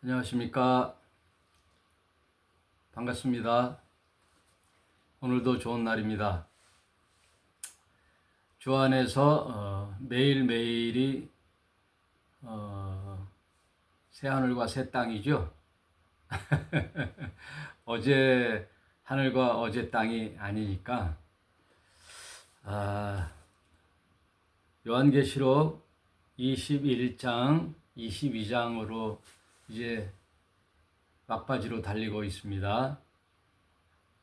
안녕하십니까. 반갑습니다. 오늘도 좋은 날입니다. 주 안에서 매일매일이 새하늘과 새 땅이죠. 어제 하늘과 어제 땅이 아니니까 요한계시록 21장, 22장으로 이제 막바지로 달리고 있습니다.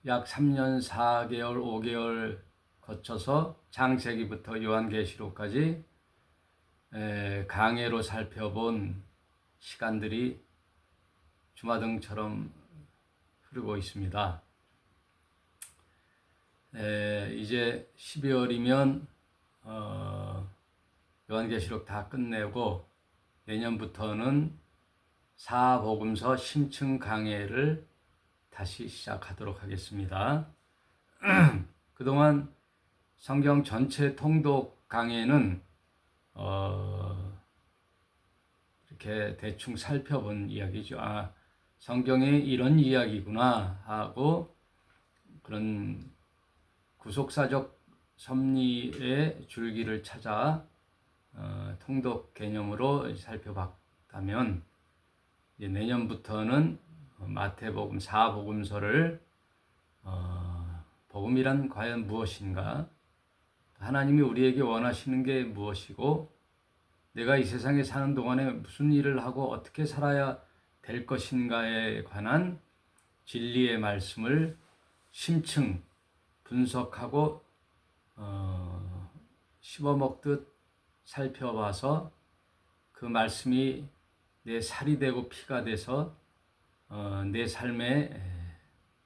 약 3년 4개월, 5개월 거쳐서 창세기부터 요한계시록까지 강해로 살펴본 시간들이 주마등처럼 흐르고 있습니다. 이제 12월이면 요한계시록 다 끝내고 내년부터는 사복음서 심층 강해를 다시 시작하도록 하겠습니다. 그동안 성경 전체 통독 강해는 이렇게 대충 살펴본 이야기죠. 성경에 이런 이야기구나 하고 그런 구속사적 섭리의 줄기를 찾아 통독 개념으로 살펴봤다면 이제 내년부터는 마태복음 4복음서를 복음이란 과연 무엇인가? 하나님이 우리에게 원하시는 게 무엇이고 내가 이 세상에 사는 동안에 무슨 일을 하고 어떻게 살아야 될 것인가에 관한 진리의 말씀을 심층 분석하고 씹어먹듯 살펴봐서 그 말씀이 내 살이 되고 피가 돼서 내 삶에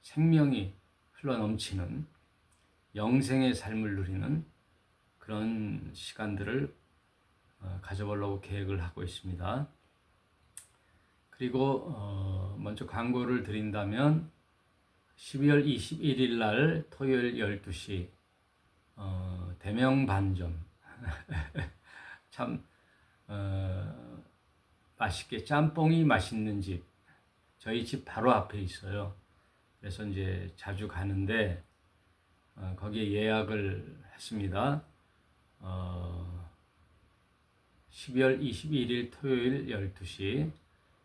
생명이 흘러넘치는 영생의 삶을 누리는 그런 시간들을 가져보려고 계획을 하고 있습니다. 그리고 먼저 광고를 드린다면 12월 21일 날 토요일 12시 대명반점 참 맛있게 짬뽕이 맛있는 집, 저희 집 바로 앞에 있어요. 그래서 이제 자주 가는데 거기에 예약을 했습니다. 12월 21일 토요일 12시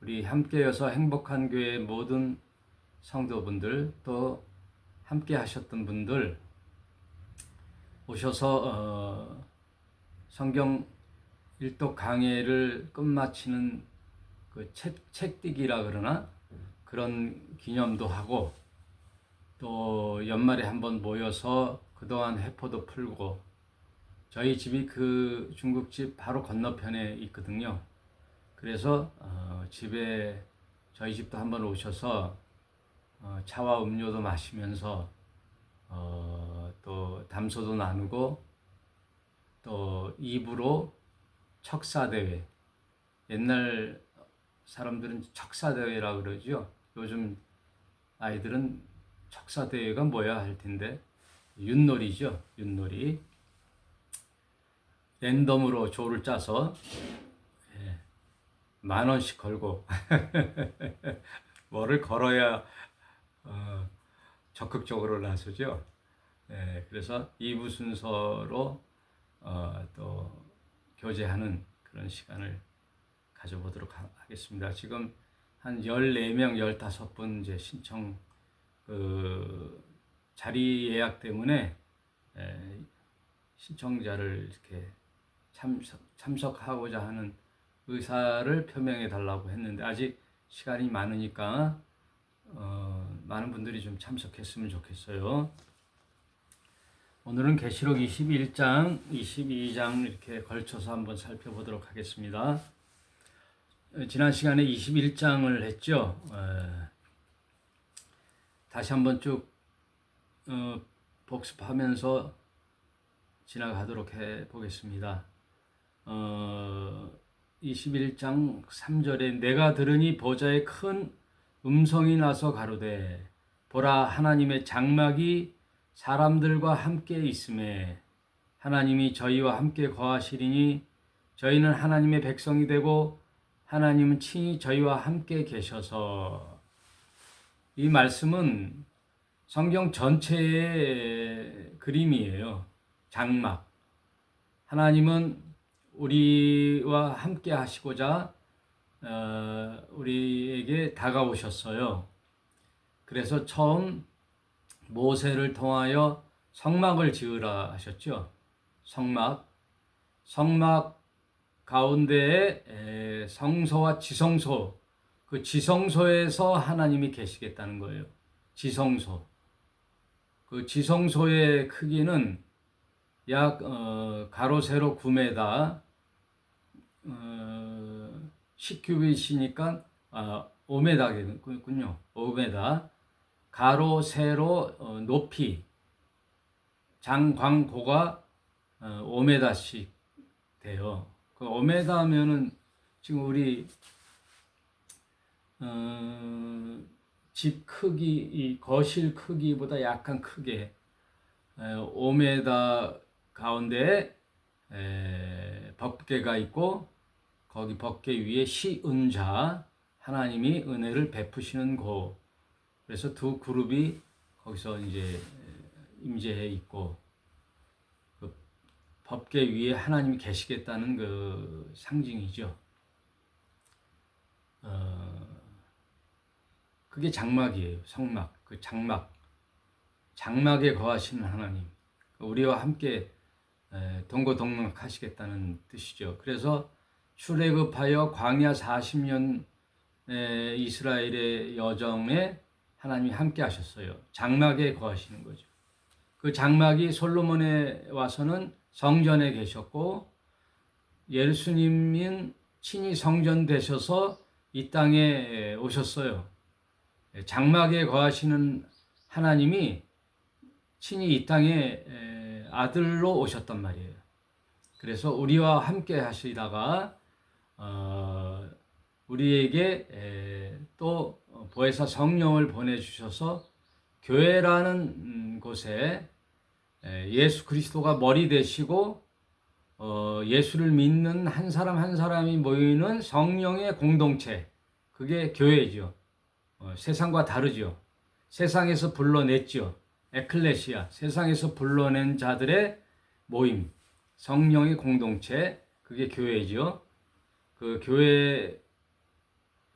우리 함께여서 행복한 교회 모든 성도분들 또 함께 하셨던 분들 오셔서 성경 일독 강해를 끝마치는 그 책뛰기라 그러나 그런 기념도 하고 또 연말에 한번 모여서 그동안 회포도 풀고 저희 집이 그 중국집 바로 건너편에 있거든요. 그래서 집에 저희 집도 한번 오셔서 차와 음료도 마시면서 또 담소도 나누고 또 입으로 척사대회, 옛날 사람들은 척사대회라고 그러죠. 요즘 아이들은 척사대회가 뭐야 할 텐데 윷놀이죠. 윷놀이. 랜덤으로 조를 짜서 10,000원씩 걸고 뭐를 걸어야 적극적으로 나서죠. 그래서 2부 순서로 또 교제하는 그런 시간을 가져보도록 하겠습니다. 지금 한 14명, 15분 이제 신청 자리 예약 때문에 신청자를 이렇게 참석하고자 하는 의사를 표명해 달라고 했는데 아직 시간이 많으니까 많은 분들이 좀 참석했으면 좋겠어요. 오늘은 계시록 21장, 22장 이렇게 걸쳐서 한번 살펴보도록 하겠습니다. 지난 시간에 21장을 했죠. 다시 한번 쭉 복습하면서 지나가도록 해보겠습니다. 21장 3절에 내가 들으니 보좌에 큰 음성이 나서 가로되 보라 하나님의 장막이 사람들과 함께 있음에 하나님이 저희와 함께 거하시리니 저희는 하나님의 백성이 되고 하나님은 친히 저희와 함께 계셔서. 이 말씀은 성경 전체의 그림이에요. 장막. 하나님은 우리와 함께 하시고자 우리에게 다가오셨어요. 그래서 처음 모세를 통하여 성막을 지으라 하셨죠. 성막 가운데에 성소와 지성소, 그 지성소에서 하나님이 계시겠다는 거예요. 지성소. 그 지성소의 크기는 약 가로 세로 9m, 10규빗이니까 5m겠군요. 5m. 가로 세로 높이 장광고가 5m씩 돼요. 그 5m면은 지금 우리 집 크기, 이 거실 크기보다 약간 크게 5m 가운데에 법궤가 있고, 거기 법궤 위에 시은자, 하나님이 은혜를 베푸시는 곳. 그래서 두 그룹이 거기서 이제 임재해 있고, 그 법궤 위에 하나님이 계시겠다는 그 상징이죠. 그게 장막이에요. 성막. 그 장막에 거하시는 하나님, 우리와 함께 동고동락하시겠다는 뜻이죠. 그래서 출애굽하여 광야 40년 이스라엘의 여정에 하나님이 함께 하셨어요. 장막에 거하시는 거죠. 그 장막이 솔로몬에 와서는 성전에 계셨고, 예수님은 친히 성전 되셔서 이 땅에 오셨어요. 장막에 거하시는 하나님이 친히 이 땅에 아들로 오셨단 말이에요. 그래서 우리와 함께 하시다가 우리에게 또 보혜사 성령을 보내주셔서 교회라는 곳에 예수 그리스도가 머리 되시고 예수를 믿는 한 사람 한 사람이 모이는 성령의 공동체, 그게 교회죠. 세상과 다르죠. 세상에서 불러냈죠. 에클레시아, 세상에서 불러낸 자들의 모임, 성령의 공동체, 그게 교회죠. 그 교회가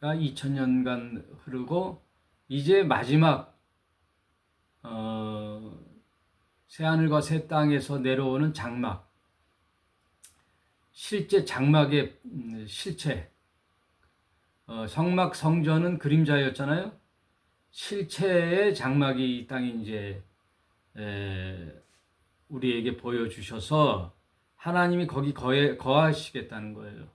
2000년간 흐르고 이제 마지막 새하늘과 새 땅에서 내려오는 장막, 실제 장막의 실체. 성막 성전은 그림자였잖아요. 실체의 장막이 이 땅에 이제 우리에게 보여주셔서 하나님이 거기 거하시겠다는 거예요.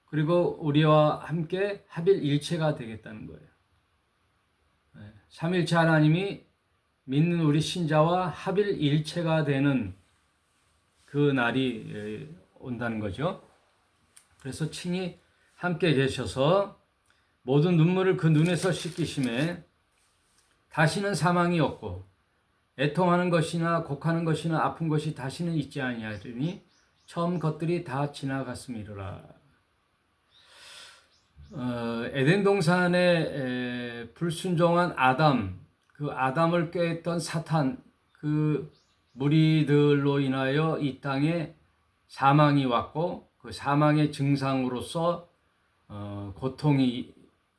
그리고 우리와 함께 합일일체가 되겠다는 거예요. 삼일체 하나님이 믿는 우리 신자와 합일일체가 되는 그 날이 온다는 거죠. 그래서 친히 함께 계셔서 모든 눈물을 그 눈에서 씻기심에 다시는 사망이 없고 애통하는 것이나 곡하는 것이나 아픈 것이 다시는 있지 아니하리니 처음 것들이 다 지나갔음이로라. 에덴 동산에 불순종한 아담, 그 아담을 꾀했던 사탄, 그 무리들로 인하여 이 땅에 사망이 왔고, 그 사망의 증상으로서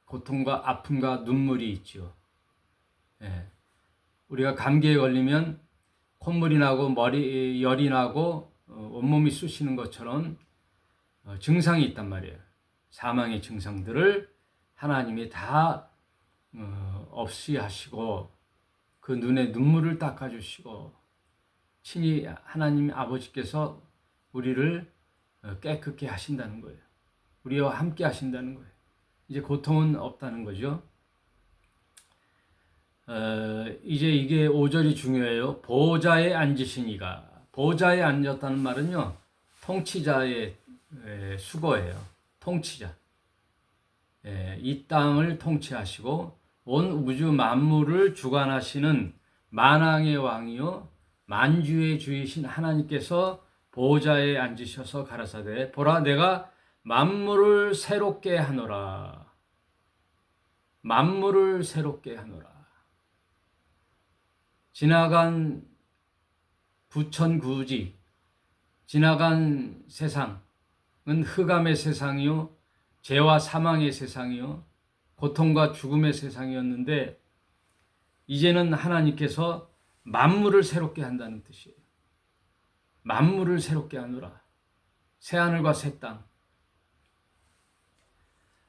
고통과 아픔과 눈물이 있죠. 우리가 감기에 걸리면 콧물이 나고 열이 나고 온몸이 쑤시는 것처럼 증상이 있단 말이에요. 사망의 증상들을 하나님이 다 없이 하시고 그 눈에 눈물을 닦아주시고 친히 하나님 아버지께서 우리를 깨끗게 하신다는 거예요. 우리와 함께 하신다는 거예요. 이제 고통은 없다는 거죠. 이제 이게 5절이 중요해요. 보좌에 앉으신 이가. 보좌에 앉았다는 말은요, 통치자의 수거예요. 통치자. 이 땅을 통치하시고 온 우주 만물을 주관하시는 만왕의 왕이요 만주의 주이신 하나님께서 보좌에 앉으셔서 가라사대 보라 내가 만물을 새롭게 하노라. 만물을 새롭게 하노라. 지나간 부천구지, 지나간 세상은 흑암의 세상이요, 죄와 사망의 세상이요, 고통과 죽음의 세상이었는데 이제는 하나님께서 만물을 새롭게 한다는 뜻이에요. 만물을 새롭게 하노라. 새하늘과 새 땅.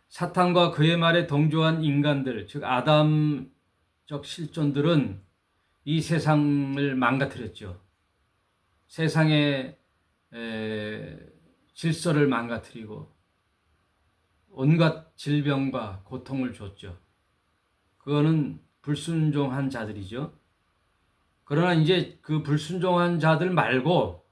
사탄과 그의 말에 동조한 인간들, 즉 아담적 실존들은 이 세상을 망가뜨렸죠. 세상의 질서를 망가뜨리고 온갖 질병과 고통을 줬죠. 그거는 불순종한 자들이죠. 그러나 이제 그 불순종한 자들 말고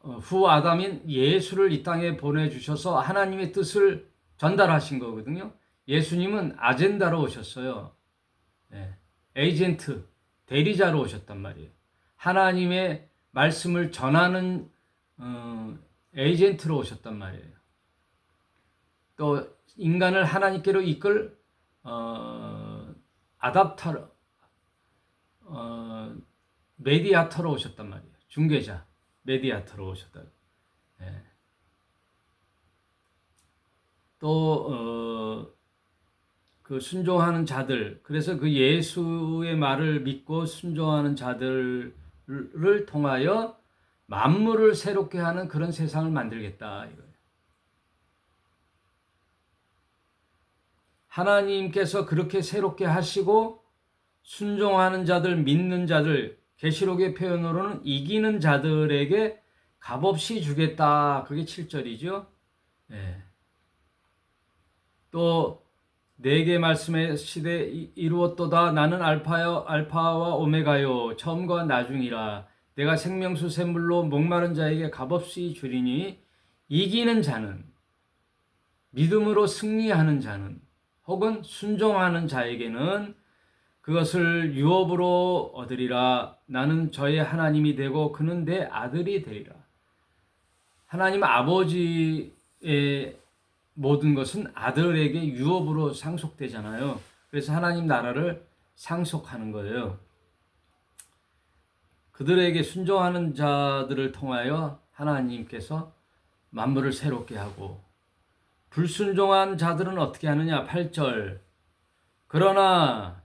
후 아담인 예수를 이 땅에 보내주셔서 하나님의 뜻을 전달하신 거거든요. 예수님은 아젠다로 오셨어요. 에이전트, 대리자로 오셨단 말이에요. 하나님의 말씀을 전하는 에이전트로 오셨단 말이에요. 또 인간을 하나님께로 이끌 아답터로, 메디아터로 오셨단 말이에요. 중개자, 메디아터로 오셨다. 또 그 순종하는 자들, 그래서 그 예수의 말을 믿고 순종하는 자들을 통하여 만물을 새롭게 하는 그런 세상을 만들겠다 이거예요. 하나님께서 그렇게 새롭게 하시고 순종하는 자들, 믿는 자들, 계시록의 표현으로는 이기는 자들에게 값없이 주겠다. 그게 7절이죠. 또 내게 말씀하시되 이루었도다. 나는 알파와 오메가요 처음과 나중이라. 내가 생명수 샘물로 목마른 자에게 값없이 주리니 이기는 자는, 믿음으로 승리하는 자는, 혹은 순종하는 자에게는 그것을 유업으로 얻으리라. 나는 저의 하나님이 되고 그는 내 아들이 되리라. 하나님 아버지의 모든 것은 아들에게 유업으로 상속되잖아요. 그래서 하나님 나라를 상속하는 거예요. 그들에게 순종하는 자들을 통하여 하나님께서 만물을 새롭게 하고, 불순종한 자들은 어떻게 하느냐? 8절. 그러나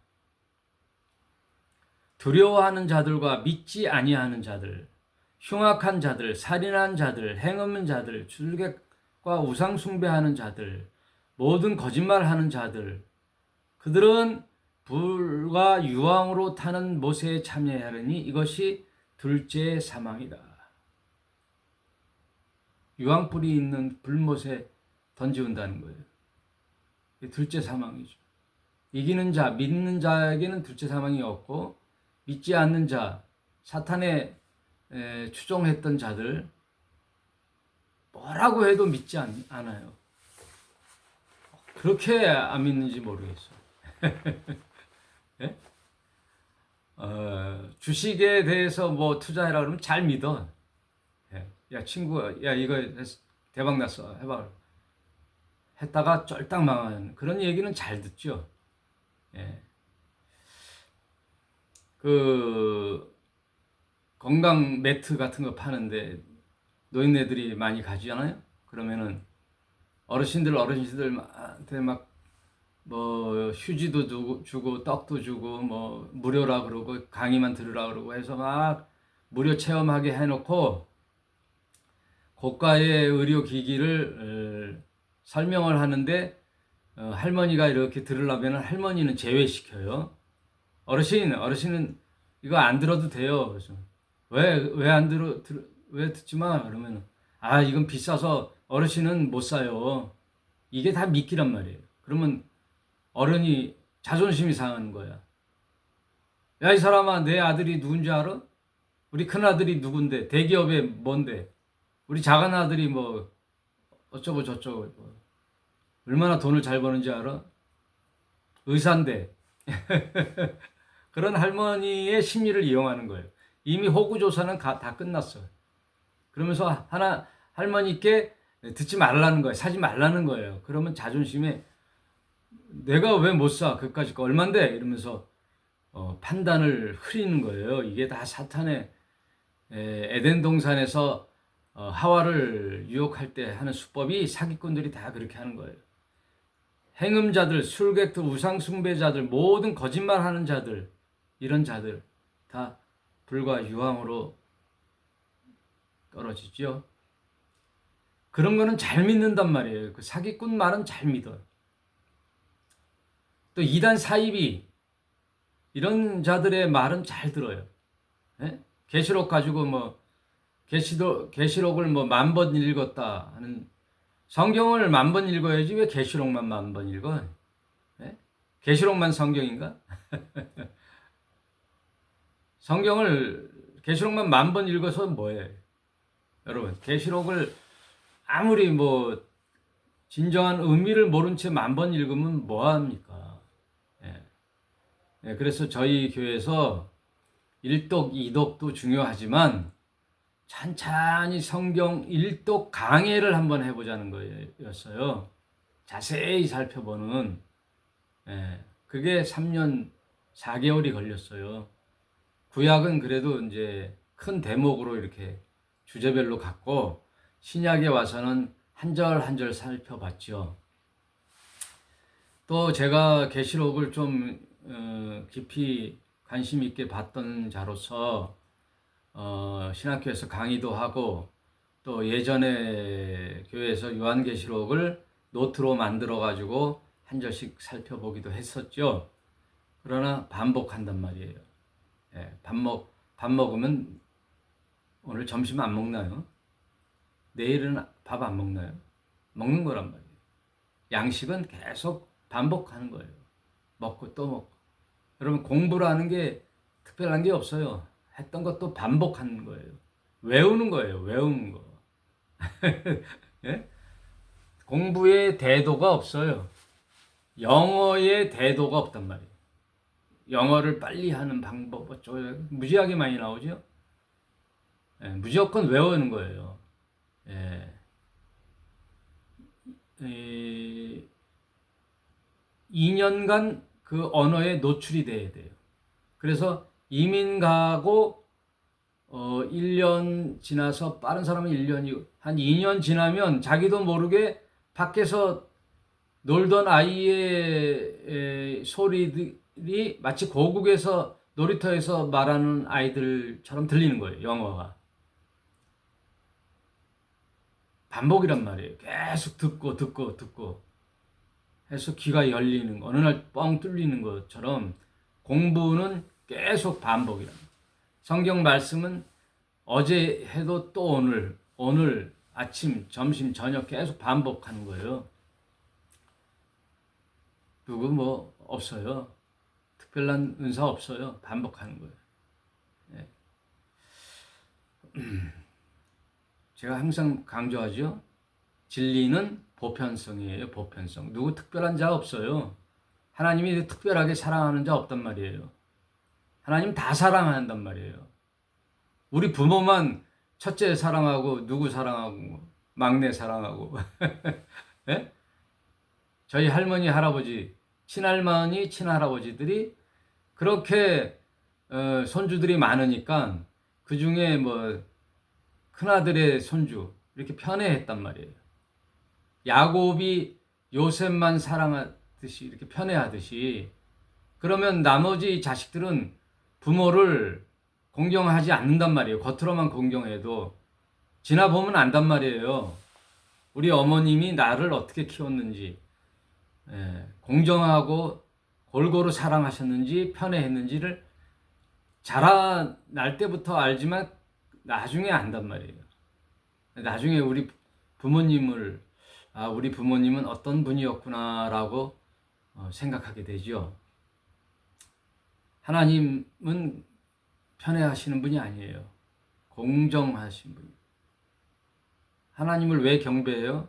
두려워하는 자들과 믿지 아니하는 자들, 흉악한 자들, 살인한 자들, 행없는 자들, 출객과 우상 숭배하는 자들, 모든 거짓말하는 자들, 그들은 불과 유황으로 타는 못에 참여하려니 이것이 둘째 사망이다. 유황불이 있는 불못에 던지운다는 거예요. 둘째 사망이죠. 이기는 자, 믿는 자에게는 둘째 사망이 없고, 믿지 않는 자, 사탄에 추종했던 자들, 뭐라고 해도 믿지 않아요. 그렇게 안 믿는지 모르겠어요. 네? 주식에 대해서 뭐 투자해라 그러면 잘 믿어. 야 친구야, 야 이거 대박 났어, 해봐. 했다가 쫄딱 망하는 그런 얘기는 잘 듣죠. 그 건강 매트 같은 거 파는데 노인네들이 많이 가지잖아요. 그러면은 어르신들한테 막 뭐 휴지도 주고 떡도 주고 뭐 무료라 그러고 강의만 들으라 그러고 해서 막 무료 체험하게 해놓고 고가의 의료기기를 설명을 하는데 할머니가 이렇게 들으려면 할머니는 제외시켜요. 어르신은 이거 안 들어도 돼요. 그래서 왜 안 왜 듣지 마? 그러면 이건 비싸서 어르신은 못 사요. 이게 다 미끼란 말이에요. 그러면 어른이 자존심이 상하는 거야. 야, 이 사람아, 내 아들이 누군지 알아? 우리 큰아들이 누군데? 대기업에 뭔데? 우리 작은 아들이 뭐 어쩌고 저쩌고 뭐. 얼마나 돈을 잘 버는지 알아? 의사인데. 그런 할머니의 심리를 이용하는 거예요. 이미 호구조사는 다 끝났어요. 그러면서 할머니께 듣지 말라는 거예요. 사지 말라는 거예요. 그러면 자존심에 내가 왜 못 사? 그까짓 거 얼만데? 이러면서 판단을 흐리는 거예요. 이게 다 사탄의 에덴 동산에서 하와를 유혹할 때 하는 수법이 사기꾼들이 다 그렇게 하는 거예요. 행음자들, 술객들, 우상숭배자들, 모든 거짓말하는 자들, 이런 자들 다 불과 유황으로 떨어지죠. 그런 거는 잘 믿는단 말이에요. 그 사기꾼 말은 잘 믿어요. 또 이단 사이비 이런 자들의 말은 잘 들어요. 계시록 가지고 뭐 계시록을 뭐 10,000번 읽었다 하는, 성경을 10,000번 읽어야지 왜 계시록만 10,000번 읽어? 계시록만 성경인가? 계시록만 10,000번 읽어서 뭐해? 여러분, 계시록을 아무리 뭐 진정한 의미를 모른 채 10,000번 읽으면 뭐 합니까? 그래서 저희 교회에서 일독, 이독도 중요하지만 찬찬히 성경 일독 강해를 한번 해보자는 거였어요. 자세히 살펴보는. 그게 3년 4개월이 걸렸어요. 구약은 그래도 이제 큰 대목으로 이렇게 주제별로 갔고, 신약에 와서는 한 절 한 절 살펴봤죠. 또 제가 계시록을 좀 깊이 관심 있게 봤던 자로서 신학교에서 강의도 하고, 또 예전에 교회에서 요한계시록을 노트로 만들어 가지고 한 절씩 살펴보기도 했었죠. 그러나 반복한단 말이에요. 밥 먹으면 오늘 점심 안 먹나요? 내일은 밥 안 먹나요? 먹는 거란 말이에요. 양식은 계속 반복하는 거예요. 먹고 또 먹고. 여러분, 공부라는 게 특별한 게 없어요. 했던 것도 반복하는 거예요. 외우는 거예요. 외우는 거. 예? 공부의 대도가 없어요. 영어의 대도가 없단 말이에요. 영어를 빨리 하는 방법 어쩌고 무지하게 많이 나오죠. 무조건 외우는 거예요. 2년간 그 언어에 노출이 돼야 돼요. 그래서 이민 가고 1년 지나서, 빠른 사람은 1년이고 한 2년 지나면 자기도 모르게 밖에서 놀던 아이의 소리들이 마치 고국에서 놀이터에서 말하는 아이들처럼 들리는 거예요. 영어가. 반복이란 말이에요. 계속 듣고 해서 귀가 열리는 거, 어느 날 뻥 뚫리는 것처럼 공부는 계속 반복이란 말이에요. 성경 말씀은 어제 해도 또 오늘 아침, 점심, 저녁 계속 반복하는 거예요. 누구 뭐 없어요. 특별한 은사 없어요. 반복하는 거예요. 제가 항상 강조하죠. 진리는 보편성이에요. 보편성. 누구 특별한 자 없어요. 하나님이 특별하게 사랑하는 자 없단 말이에요. 하나님 다 사랑한단 말이에요. 우리 부모만 첫째 사랑하고, 누구 사랑하고, 막내 사랑하고. 네? 저희 할머니, 할아버지, 친할머니, 친할아버지들이 그렇게 손주들이 많으니까 그 중에 뭐 큰아들의 손주 이렇게 편애했단 말이에요. 야곱이 요셉만 사랑하듯이, 이렇게 편애하듯이, 그러면 나머지 자식들은 부모를 공경하지 않는단 말이에요. 겉으로만 공경해도 지나보면 안단 말이에요. 우리 어머님이 나를 어떻게 키웠는지, 공정하고 골고루 사랑하셨는지 편애했는지를 자라날 때부터 알지만 나중에 안단 말이에요. 나중에 우리 부모님은 어떤 분이었구나라고 생각하게 되죠. 하나님은 편애하시는 분이 아니에요. 공정하신 분. 하나님을 왜 경배해요?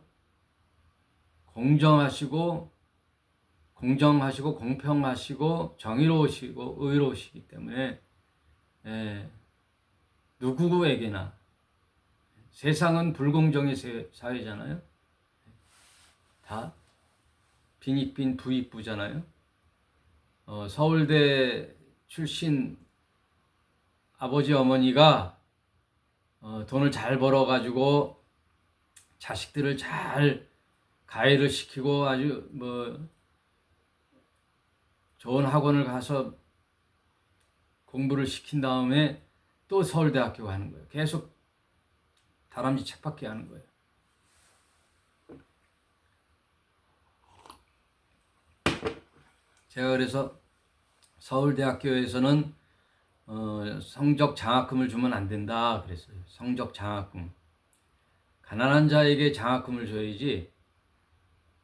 공정하시고 공평하시고 정의로우시고 의로우시기 때문에 누구에게나 세상은 불공정의 사회잖아요. 다 빈익빈 부익부잖아요. 서울대 출신 아버지 어머니가 돈을 잘 벌어가지고 자식들을 잘 가해를 시키고 아주 뭐 좋은 학원을 가서 공부를 시킨 다음에 또 서울대학교 가는 거예요. 계속 다람쥐 책받기 하는 거예요. 제가 그래서 서울대학교에서는 성적 장학금을 주면 안 된다 그랬어요. 성적 장학금. 가난한 자에게 장학금을 줘야지,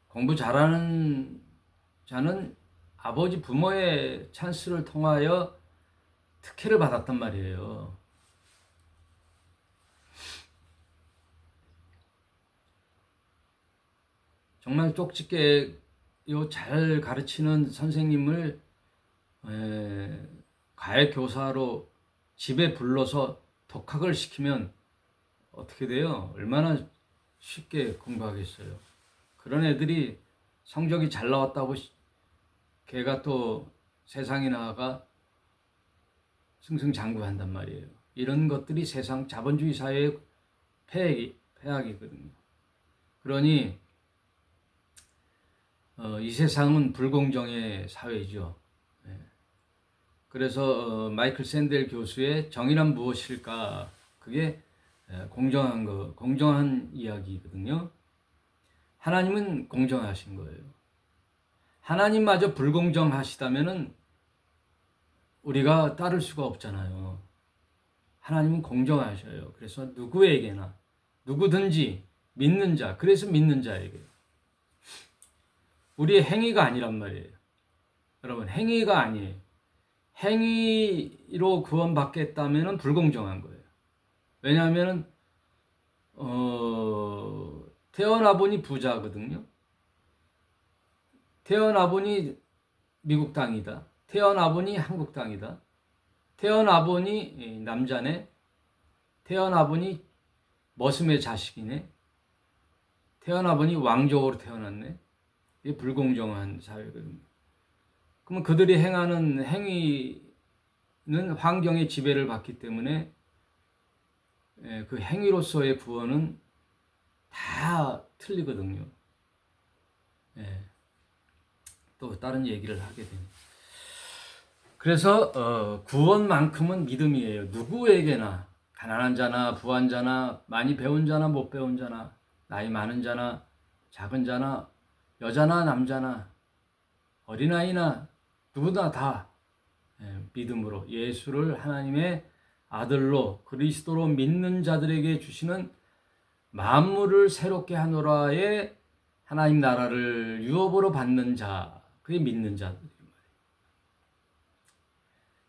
공부 잘하는 자는 아버지 부모의 찬스를 통하여 특혜를 받았단 말이에요. 정말 쪽집게 잘 가르치는 선생님을 가해 교사로 집에 불러서 독학을 시키면 어떻게 돼요? 얼마나 쉽게 공부하겠어요. 그런 애들이 성적이 잘 나왔다고 걔가 또 세상에 나아가 승승장구한단 말이에요. 이런 것들이 세상 자본주의 사회의 폐악이거든요. 그러니 이 세상은 불공정의 사회죠. 그래서 마이클 샌델 교수의 정의란 무엇일까? 그게 공정한 이야기거든요. 하나님은 공정하신 거예요. 하나님마저 불공정하시다면은 우리가 따를 수가 없잖아요. 하나님은 공정하셔요. 그래서 누구에게나, 누구든지 믿는 자, 그래서 믿는 자에게. 우리의 행위가 아니란 말이에요. 여러분, 행위가 아니에요. 행위로 구원받겠다면 불공정한 거예요. 왜냐하면 태어나 보니 부자거든요. 태어나 보니 미국 땅이다. 태어나 보니 한국 땅이다. 태어나 보니 남자네. 태어나 보니 머슴의 자식이네. 태어나 보니 왕족으로 태어났네. 이게 불공정한 사회거든요. 그러면 그들이 행하는 행위는 환경의 지배를 받기 때문에 그 행위로서의 구원은 다 틀리거든요. 또 다른 얘기를 하게 됩니다. 그래서 구원만큼은 믿음이에요. 누구에게나, 가난한 자나 부한 자나 많이 배운 자나 못 배운 자나 나이 많은 자나 작은 자나 여자나 남자나 어린아이나 누구나 다 믿음으로 예수를 하나님의 아들로 그리스도로 믿는 자들에게 주시는 만물을 새롭게 하노라의 하나님 나라를 유업으로 받는 자, 그게 믿는 자들.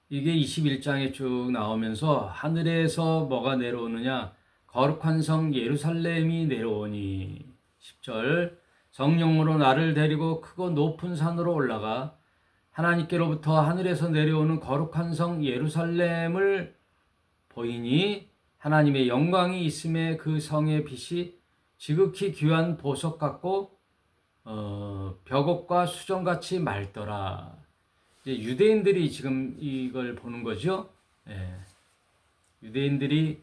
이게 21장에 쭉 나오면서 하늘에서 뭐가 내려오느냐? 거룩한 성 예루살렘이 내려오니. 10절 성령으로 나를 데리고 크고 높은 산으로 올라가 하나님께로부터 하늘에서 내려오는 거룩한 성 예루살렘을 보이니 하나님의 영광이 있음에 그 성의 빛이 지극히 귀한 보석 같고 벽옥과 수정같이 맑더라. 유대인들이 지금 이걸 보는 거죠. 유대인들이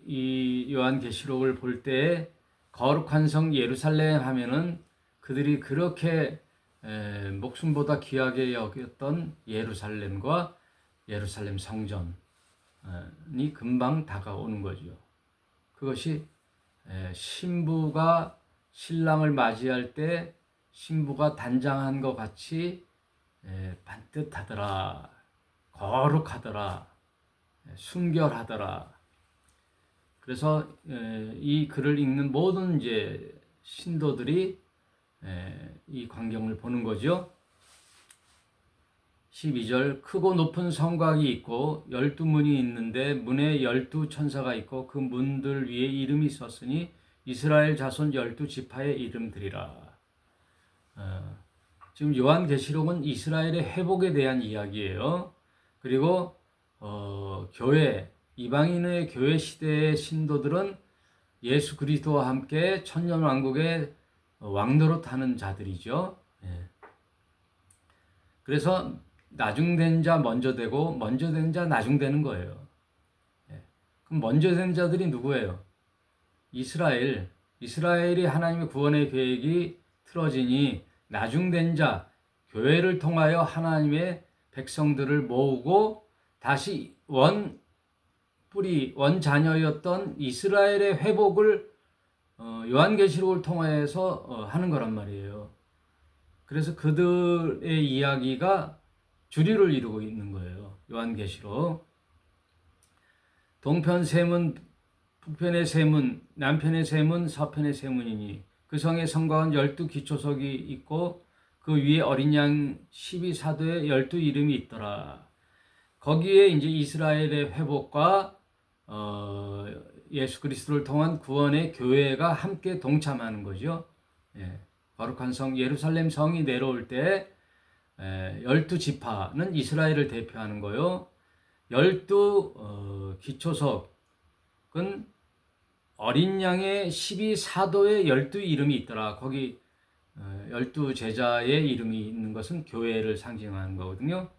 이 요한계시록을 볼 때 거룩한 성 예루살렘 하면은 그들이 그렇게 목숨보다 귀하게 여겼던 예루살렘과 예루살렘 성전이 금방 다가오는 거죠. 그것이 신부가 신랑을 맞이할 때 신부가 단장한 것 같이 반듯하더라, 거룩하더라, 순결하더라. 그래서 이 글을 읽는 모든 이제 신도들이 이 광경을 보는 거죠. 12절 크고 높은 성곽이 있고 12문이 있는데 문에 12천사가 있고 그 문들 위에 이름이 있었으니 이스라엘 자손 12지파의 이름들이라. 지금 요한계시록은 이스라엘의 회복에 대한 이야기예요. 그리고 교회, 이방인의 교회 시대의 신도들은 예수 그리스도와 함께 천년왕국의 왕노릇 하는 자들이죠. 예. 그래서 나중된 자 먼저 되고 먼저 된 자 나중되는 거예요. 예. 그럼 먼저 된 자들이 누구예요? 이스라엘이 하나님의 구원의 계획이 틀어지니 나중된 자, 교회를 통하여 하나님의 백성들을 모으고 다시 원 자녀였던 이스라엘의 회복을 요한계시록을 통해서 하는 거란 말이에요. 그래서 그들의 이야기가 주류를 이루고 있는 거예요. 요한계시록. 동편 세문, 북편의 세문, 남편의 세문, 서편의 세문이니 그 성에 성곽은 12기초석이 있고 그 위에 어린 양 12사도의 12 이름이 있더라. 거기에 이제 이스라엘의 회복과 예수 그리스도를 통한 구원의 교회가 함께 동참하는 거죠. 예. 거룩한 성 예루살렘 성이 내려올 때 12지파는 이스라엘을 대표하는 거요. 12기초석은 어린 양의 12사도의 12 이름이 있더라. 거기 12 제자의 이름이 있는 것은 교회를 상징하는 거거든요.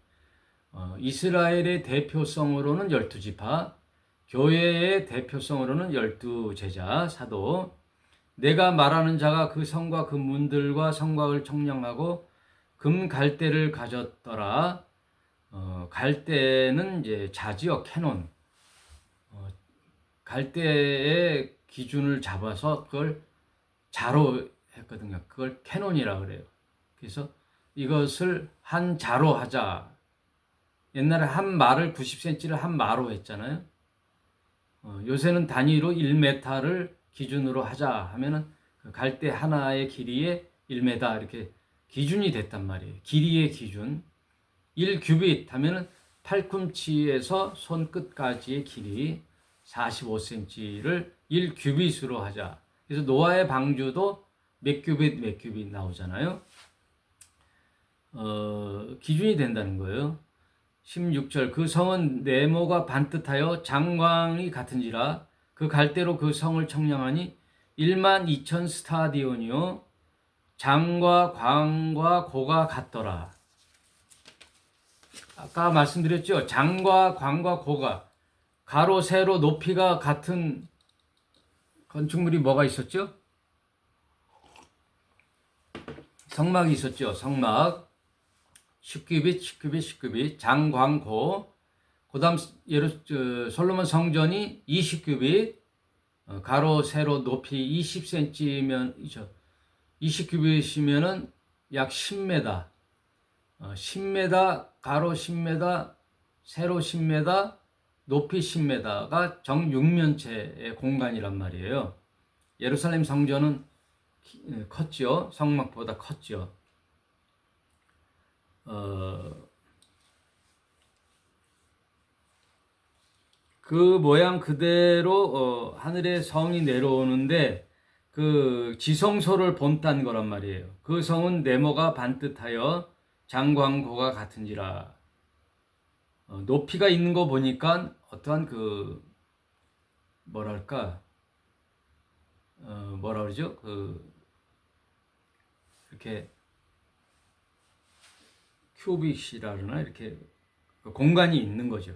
이스라엘의 대표성으로는 12지파, 교회의 대표성으로는 12 제자, 사도. 내가 말하는 자가 그 성과 그 문들과 성곽을 청량하고 금 갈대를 가졌더라. 갈대는 이제 자지요, 캐논. 갈대의 기준을 잡아서 그걸 자로 했거든요. 그걸 캐논이라 그래요. 그래서 이것을 한 자로 하자. 옛날에 한 말을 90cm를 한 마로 했잖아요. 요새는 단위로 1m를 기준으로 하자 하면은 그 갈대 하나의 길이에 1m 이렇게 기준이 됐단 말이에요. 길이의 기준. 1규빗 하면은 팔꿈치에서 손끝까지의 길이 45cm를 1규빗으로 하자. 그래서 노아의 방주도 몇 규빗 나오잖아요. 기준이 된다는 거예요. 16절 그 성은 네모가 반듯하여 장광이 같은지라 그 갈대로 그 성을 청량하니 12,000 스타디온이요 장과 광과 고가 같더라. 아까 말씀드렸죠. 장과 광과 고가 가로 세로 높이가 같은 건축물이 뭐가 있었죠? 성막이 있었죠. 성막 10규빗 장광고. 그다음 솔로몬 성전이 20규빗 가로 세로 높이 20cm면 20규빗이면은 약 10m. 10m 가로 10m 세로 10m 높이 10m가 정 6면체의 공간이란 말이에요. 예루살렘 성전은 컸죠. 성막보다 컸죠. 그 모양 그대로 하늘의 성이 내려오는데 그 지성소를 본딴 거란 말이에요. 그 성은 네모가 반듯하여 장광고가 같은지라. 높이가 있는 거 보니까 어떠한 그 뭐랄까 뭐라 그러죠? 그 이렇게 큐빅이라 그러나 이렇게 공간이 있는 거죠.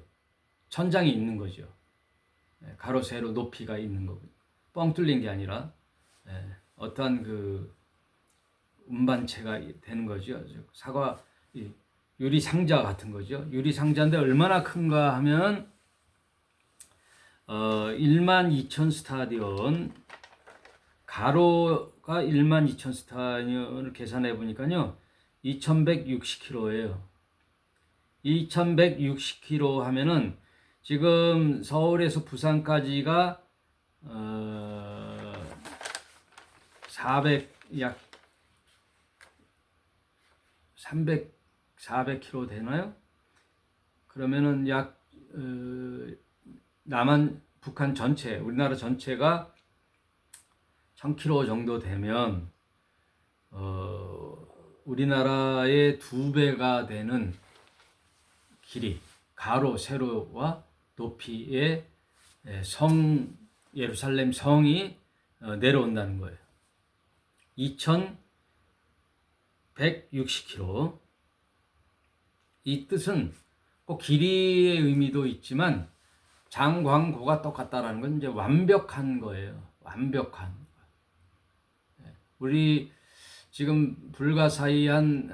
천장이 있는 거죠. 가로 세로 높이가 있는 거고 뻥 뚫린 게 아니라 어떠한 그 운반체가 되는 거죠. 사과 유리 상자 같은 거죠. 유리 상자인데 얼마나 큰가 하면 12,000 스타디온 가로가 12,000 스타디온을 계산해 보니까요. 2160km예요. 2160km 하면은 지금 서울에서 부산까지가 400 400km 되나요? 그러면은 약 남한 북한 전체 우리나라 전체가 1000km 정도 되면 우리나라의 2배가 되는 길이 가로 세로와 높이의 예루살렘 성이 내려온다는 거예요. 2160km. 이 뜻은 꼭 길이의 의미도 있지만 장광고가 똑같다라는 건 이제 완벽한 거예요. 완벽한. 우리 지금 불가사의한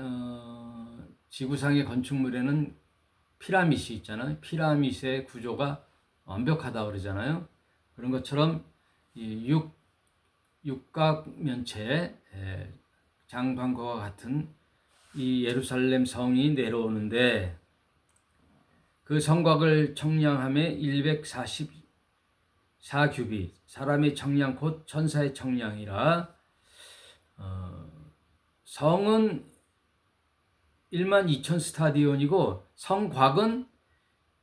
지구상의 건축물에는 피라밋이 있잖아요. 피라밋의 구조가 완벽하다 그러잖아요. 그런 것처럼 이 육각면체 장광고와 같은 이 예루살렘 성이 내려오는데 그 성곽을 청량함에 144규빗, 사람의 청량 곧 천사의 청량이라. 성은 12,000 스타디온이고 성곽은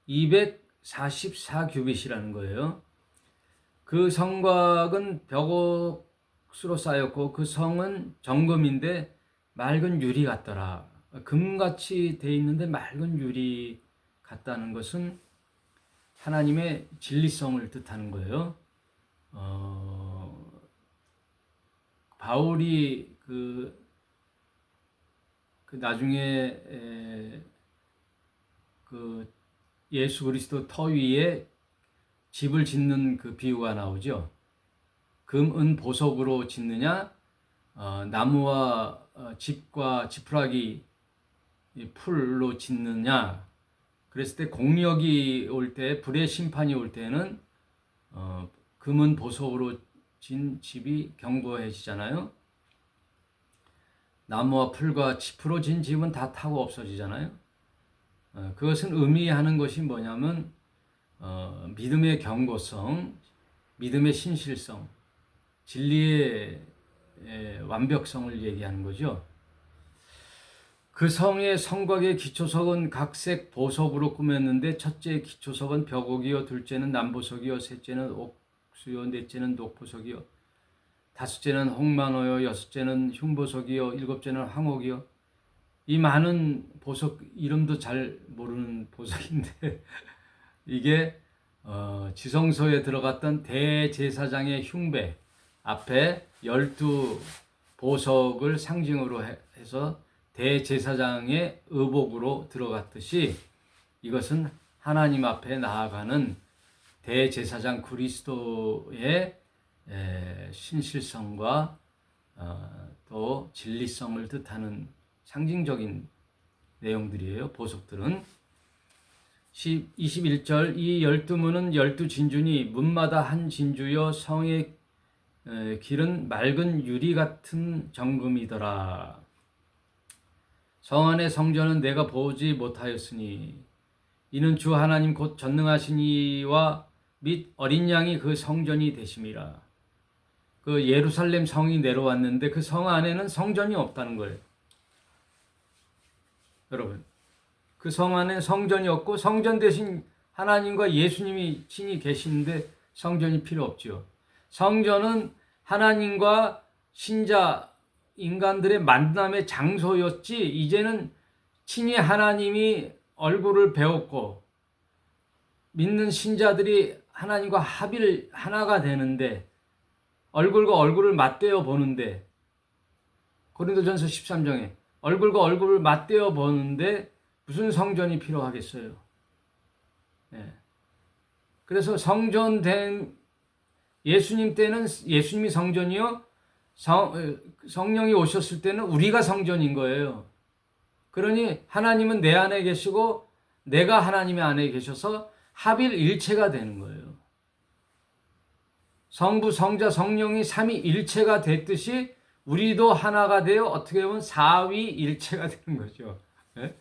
244규빗이라는 거예요. 그 성곽은 벽옥수로 쌓였고 그 성은 정금인데 맑은 유리 같더라. 금같이 돼 있는데 맑은 유리 같다는 것은 하나님의 진리성을 뜻하는 거예요. 바울이 그 나중에 그 예수 그리스도 터 위에 집을 짓는 그 비유가 나오죠. 금, 은, 보석으로 짓느냐, 나무와 집과 지푸라기 풀로 짓느냐. 그랬을 때 공력이 올 때, 불의 심판이 올 때는 금은 보석으로 진 집이 견고해지잖아요. 나무와 풀과 지푸로 진 집은 다 타고 없어지잖아요. 그것은 의미하는 것이 뭐냐면 믿음의 견고성, 믿음의 신실성, 진리의 완벽성을 얘기하는 거죠. 그 성의 성곽의 기초석은 각색 보석으로 꾸몄는데 첫째 기초석은 벽옥이요, 둘째는 남보석이요, 셋째는 옥수요, 넷째는 녹보석이요, 다섯째는 홍만호요, 여섯째는 흉보석이요, 일곱째는 황옥이요. 이 많은 보석 이름도 잘 모르는 보석인데 이게 지성소에 들어갔던 대제사장의 흉배 앞에 12보석을 상징으로 해서 대제사장의 의복으로 들어갔듯이 이것은 하나님 앞에 나아가는 대제사장 그리스도의 신실성과 또 진리성을 뜻하는 상징적인 내용들이에요. 보석들은 21절 이 12문은 12진주니 문마다 한 진주여 성의 길은 맑은 유리 같은 정금이더라. 성 안의 성전은 내가 보지 못하였으니 이는 주 하나님 곧 전능하신 이와 및 어린 양이 그 성전이 되심이라. 그 예루살렘 성이 내려왔는데 그 성 안에는 성전이 없다는 거예요. 여러분, 그 성 안에 성전이 없고 성전 대신 하나님과 예수님이 친히 계시는데 성전이 필요 없죠. 성전은 하나님과 신자 인간들의 만남의 장소였지 이제는 친히 하나님이 얼굴을 배웠고 믿는 신자들이 하나님과 합일 하나가 되는데 얼굴과 얼굴을 맞대어 보는데 고린도전서 13장에 얼굴과 얼굴을 맞대어 보는데 무슨 성전이 필요하겠어요. 네. 그래서 성전된 예수님 때는 예수님이 성전이요. 성령이 오셨을 때는 우리가 성전인 거예요. 그러니 하나님은 내 안에 계시고 내가 하나님의 안에 계셔서 합일 일체가 되는 거예요. 성부, 성자, 성령이 삼위일체가 됐듯이 우리도 하나가 되어 어떻게 보면 사위일체가 되는 거죠. 네?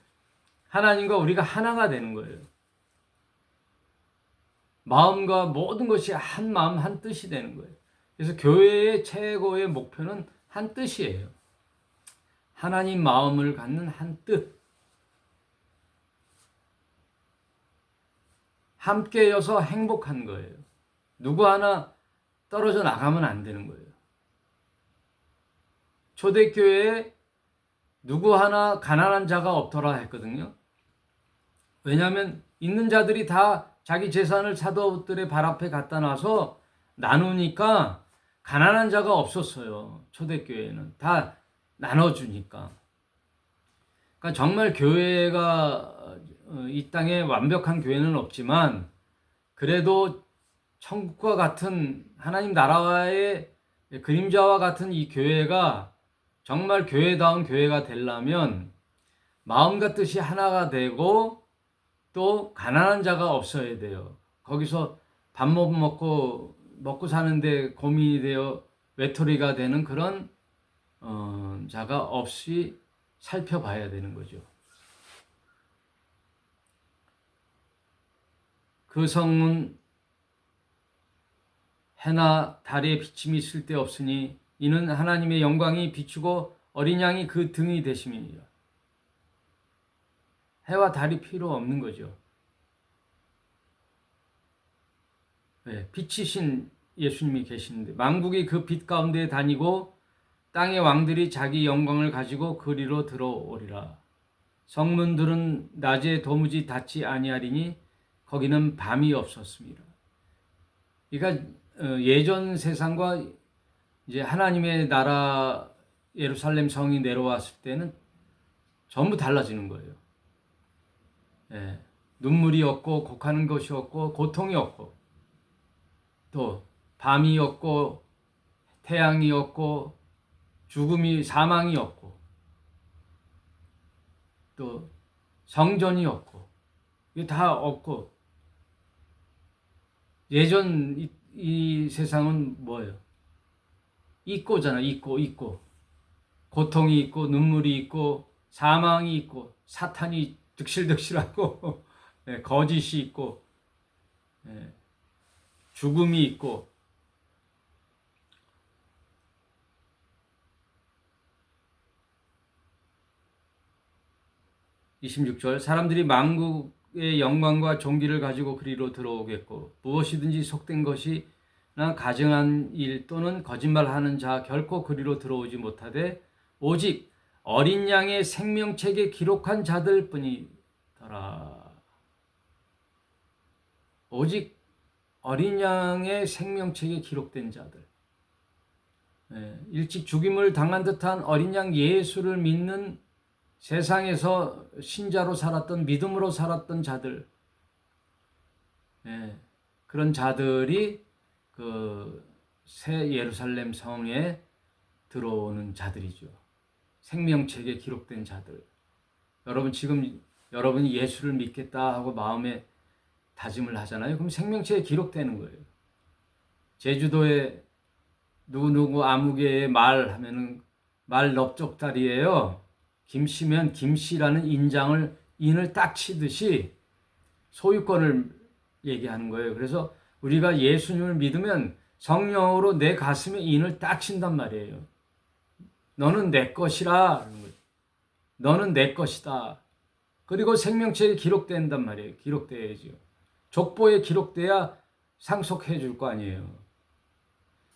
하나님과 우리가 하나가 되는 거예요. 마음과 모든 것이 한 마음 한 뜻이 되는 거예요. 그래서 교회의 최고의 목표는 한 뜻이에요. 하나님 마음을 갖는 한 뜻. 함께여서 행복한 거예요. 누구 하나 떨어져 나가면 안 되는 거예요. 초대교회에 누구 하나 가난한 자가 없더라 했거든요. 왜냐하면 있는 자들이 다 자기 재산을 사도들의 발 앞에 갖다 놔서 나누니까 가난한 자가 없었어요. 초대교회는 다 나눠주니까. 그러니까 정말 교회가 이 땅에 완벽한 교회는 없지만 그래도 천국과 같은 하나님 나라와의 그림자와 같은 이 교회가 정말 교회다운 교회가 되려면 마음과 뜻이 하나가 되고 또 가난한 자가 없어야 돼요. 거기서 밥 못 먹고 사는데 고민이 되어 외톨이가 되는 그런 자가 없이 살펴봐야 되는 거죠. 그 성은 해나 달의 비침이 쓸데없으니 이는 하나님의 영광이 비추고 어린 양이 그 등이 되심이니라. 해와 달이 필요 없는 거죠. 네, 빛이신 예수님이 계시는데 만국이 그 빛 가운데 다니고 땅의 왕들이 자기 영광을 가지고 그리로 들어오리라. 성문들은 낮에 도무지 닫지 아니하리니 거기는 밤이 없었습니다. 그러니까 예전 세상과 이제 하나님의 나라 예루살렘 성이 내려왔을 때는 전부 달라지는 거예요. 예, 눈물이 없고 곡하는 것이 없고 고통이 없고 또 밤이 없고 태양이 없고 죽음이 사망이 없고 또 성전이 없고 이게 다 없고 예전 이 세상은 뭐예요? 있고잖아. 있고 고통이 있고 눈물이 있고 사망이 있고 사탄이 득실득실하고 거짓이 있고 죽음이 있고 26절 사람들이 만국의 영광과 존귀를 가지고 그리로 들어오겠고 무엇이든지 속된 것이나 가증한 일 또는 거짓말하는 자 결코 그리로 들어오지 못하되 오직 어린 양의 생명책에 기록한 자들 뿐이더라. 오직 어린 양의 생명책에 기록된 자들. 일찍 죽임을 당한 듯한 어린 양 예수를 믿는 세상에서 신자로 살았던 믿음으로 살았던 자들, 그런 자들이 그 새 예루살렘 성에 들어오는 자들이죠. 생명책에 기록된 자들. 여러분 지금 여러분이 예수를 믿겠다 하고 마음에 다짐을 하잖아요. 그럼 생명책에 기록되는 거예요. 제주도에 누구누구 아무개의 말 하면은 말 넓적다리예요. 김씨면 김씨라는 인을 딱 치듯이 소유권을 얘기하는 거예요. 그래서 우리가 예수님을 믿으면 성령으로 내 가슴에 인을 딱 친단 말이에요. 너는 내 것이라. 너는 내 것이다. 그리고 생명책에 기록된단 말이에요. 기록돼야죠. 족보에 기록돼야 상속해 줄 거 아니에요.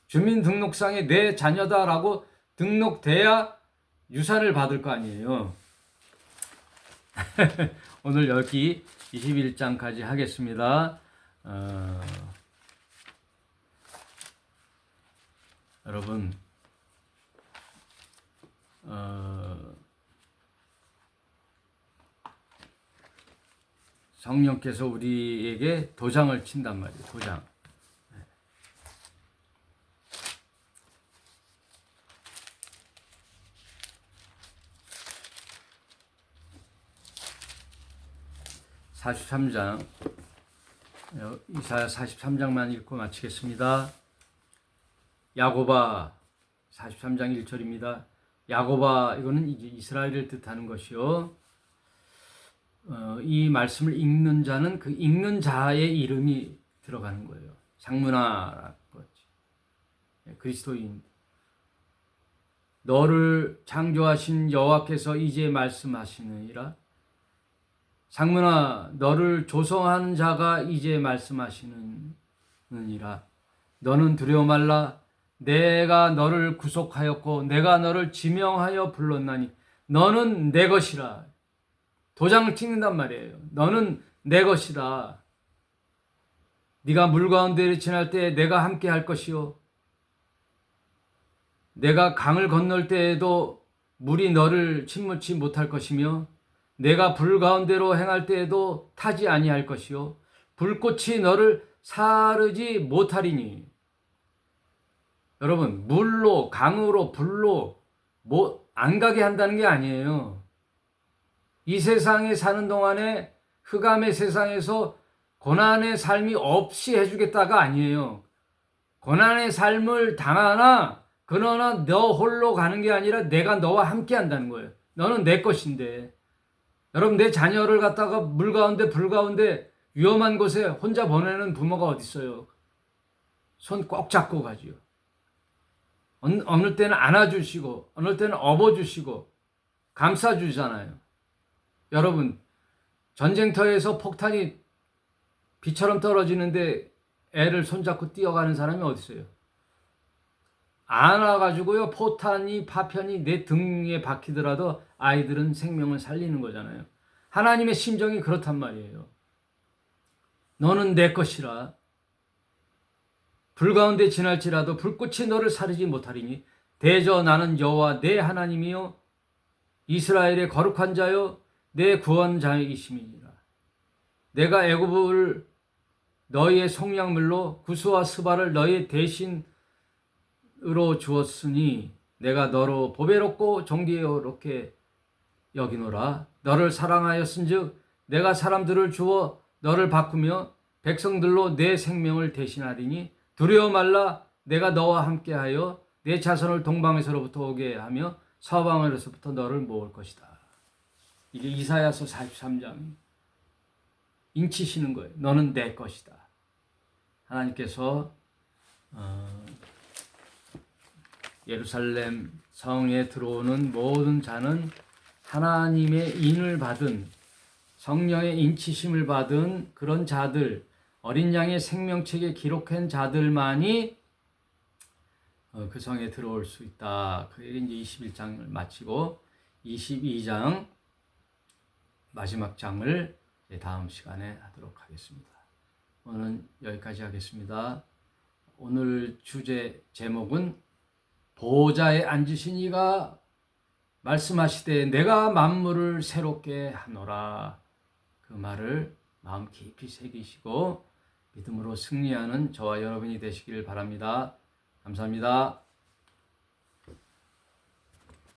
주민등록상에 내 자녀다라고 등록돼야 유산을 받을 거 아니에요. 오늘 여기 21장까지 하겠습니다. 여러분 성령께서 우리에게 도장을 친단 말이에요. 도장. (43장) 이사야 43장만 읽고 마치겠습니다. 야곱아 43장 1절입니다. 야곱아 이거는 이제 이스라엘을 뜻하는 것이요. 이 말씀을 읽는 자는 그 읽는 자의 이름이 들어가는 거예요. 상문하라는 거지. 그리스도인. 너를 창조하신 여호와께서 이제 말씀하시느니라. 상문아 너를 조성한 자가 이제 말씀하시느니라. 너는 두려워 말라. 내가 너를 구속하였고 내가 너를 지명하여 불렀나니 너는 내 것이라. 도장을 찍는단 말이에요. 너는 내 것이다. 네가 물 가운데를 지날 때 내가 함께 할 것이요. 내가 강을 건널 때에도 물이 너를 침몰치 못할 것이며 내가 불 가운데로 행할 때에도 타지 아니할 것이요. 불꽃이 너를 사르지 못하리니. 여러분, 물로, 강으로, 불로 안 가게 한다는 게 아니에요. 이 세상에 사는 동안에 흑암의 세상에서 고난의 삶이 없이 해주겠다가 아니에요. 고난의 삶을 당하나 그러나 너 홀로 가는 게 아니라 내가 너와 함께 한다는 거예요. 너는 내 것인데. 여러분, 내 자녀를 갖다가 물 가운데 불 가운데 위험한 곳에 혼자 보내는 부모가 어디 있어요? 손 꼭 잡고 가지요. 어느 때는 안아주시고 어느 때는 업어주시고 감싸주잖아요. 여러분, 전쟁터에서 폭탄이 비처럼 떨어지는데 애를 손잡고 뛰어가는 사람이 어디 있어요? 안아가지고요, 포탄이 파편이 내 등에 박히더라도 아이들은 생명을 살리는 거잖아요. 하나님의 심정이 그렇단 말이에요. 너는 내 것이라. 불 가운데 지날지라도 불꽃이 너를 사르지 못하리니 대저 나는 여호와 내 하나님이요 이스라엘의 거룩한 자요 내 구원자이심이니라. 내가 애굽을 너희의 속량물로 구스와 스바를 너희 대신으로 주었으니 내가 너로 보배롭고 정기롭게 여기노라. 너를 사랑하였은즉 내가 사람들을 주어 너를 바꾸며 백성들로 내 생명을 대신하리니 두려워 말라. 내가 너와 함께하여 내 자손을 동방에서로부터 오게 하며 서방에서부터 너를 모을 것이다. 이게 이사야서 43장 인치시는 거예요. 너는 내 것이다. 하나님께서 예루살렘 성에 들어오는 모든 자는 하나님의 인을 받은 성령의 인치심을 받은 그런 자들, 어린 양의 생명책에 기록한 자들만이 그 성에 들어올 수 있다. 그게 이제 21장을 마치고 22장 마지막 장을 다음 시간에 하도록 하겠습니다. 오늘은 여기까지 하겠습니다. 오늘 주제 제목은 보좌에 앉으신 이가 말씀하시되 내가 만물을 새롭게 하노라. 그 말을 마음 깊이 새기시고 믿음으로 승리하는 저와 여러분이 되시길 바랍니다. 감사합니다.